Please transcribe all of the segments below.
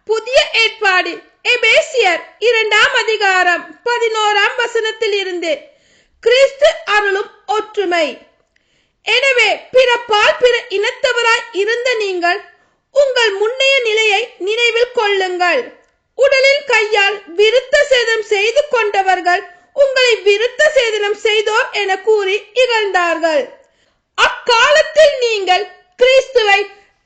புதிய ஏற்பாடு எபேசியர் 2ஆம் அதிகாரம் 11ஆம் வசனத்தில் இருந்து கிறிஸ்து அருளும் ஒற்றுமை. எனவே பிறப்பால் பிற இனத்தவராய் இருந்த நீங்கள் உங்கள் முன்னைய நிலையை நினைவில் கொள்ளுங்கள். உடலில் கையால் விருத்த சேதனம் செய்து கொண்டவர்கள் உங்களை விருத்த சேதனம் செய்தோர் என கூறி இகழ்ந்தார்கள். அக்காலத்தில் நீங்கள் கிறிஸ்துவை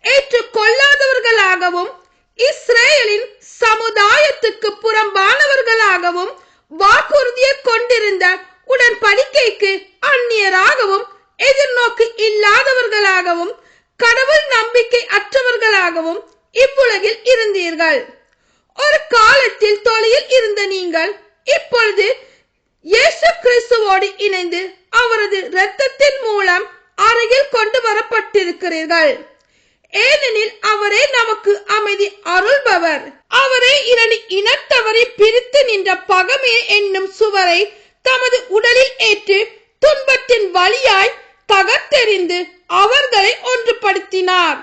ஏற்றுக்கொள்ளாதவர்களாகவும் இஸ்ரேலின் சமுதாயத்துக்கு புறம்பானவர்களாகவும் வாக்குறுதியை கொண்டிருந்த உடன்படிக்கைக்கு அந்நியராகவும் எதிர்நோக்கு இல்லாதவர்களாகவும் கடவுள் நம்பிக்கை அற்றவர்களாகவும் இவ்வுலகில் இருந்தீர்கள். ஒரு காலத்தில் தொலையில் இருந்த நீங்கள் இப்பொழுது இயேசு கிறிஸ்துவோடு இணைந்து அவரது இரத்தத்தின் மூலம் அருகில் கொண்டு வரப்பட்டிருக்கிறீர்கள். ஏனெனில் அவரே நமக்கு அமைதி அருள்பவர். அவரே இரண்டு இனத்தவரை பிரித்து நின்ற பகைமை என்னும் சுவரை தமது உடலில் ஏற்று துன்பத்தின் வழியாய் தகர்த்தெறிந்து அவர்களை ஒன்றுபடுத்தினார்.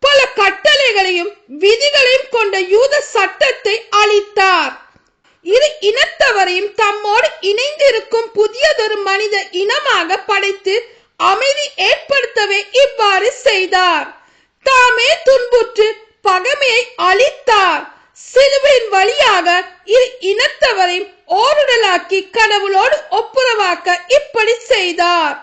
பல கட்டளைகளையும் விதிகளையும் கொண்ட யூத சட்டத்தை அளித்தார். இரு இனத்தவரையும் தம்மோடு இணைந்திருக்கும் புதியதொரு மனித இனமாக படைத்து அமைதி ஏற்படுத்தவே இவ்வாறு செய்தார். தாமே துன்புற்று பகைமையை அளித்தார். சிலுவையின் வழியாக இரு இனத்தவரையும் ஓருடலாக்கி கடவுளோடு ஒப்புரவாக்க இப்படி செய்தார்.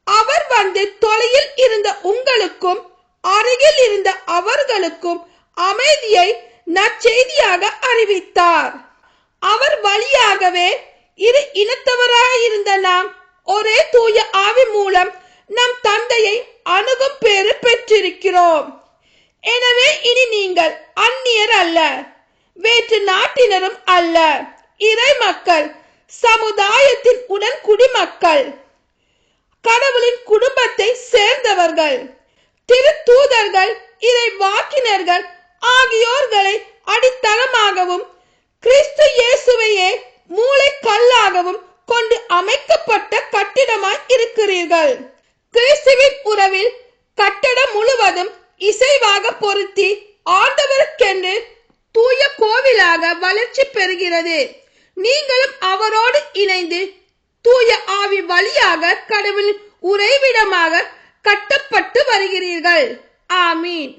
அவர் வந்து தொலையில் இருந்த உங்களுக்கும் அருகில் இருந்த அவர்களுக்கும் அமைதியை நற்செய்தியாக அறிவித்தார். அவர் வழியாகவே இரு இனத்தவராயிருந்த நாம் ஒரே தூய ஆவி மூலம் நம் தந்தையை அணுகும் பேறு பெற்றிருக்கிறோம். எனவே இனி நீங்கள் அந்நியர் அல்ல, வேற்று நாட்டினரும் அல்ல, இறை மக்கள், சமுதாயத்தின் உடன் குடிமக்கள், கடவுளின் குடும்பத்தை சேர்ந்தவர்கள், திருத்தூதர்கள், இறை வாக்கினர்கள் ஆகியோர்களை அடித்தளமாகவும் கிறிஸ்து இயேசுவையே மூளை கல்லாகவும் கொண்டு அமைக்கப்பட்ட கட்டிடமாய் இருக்கிறீர்கள். கிறிஸ்துவின் உறவில் கட்டடம் முழுவதும் இசைவாக பொருத்தி ஆண்டவருக்கென்று தூய கோவிலாக வளர்ச்சி பெறுகிறது. நீங்களும் அவரோடு இணைந்து தூய ஆவி வழியாக கடவுளின் உறைவிடமாக கட்டப்பட்டு வருகிறீர்கள். ஆமீன்.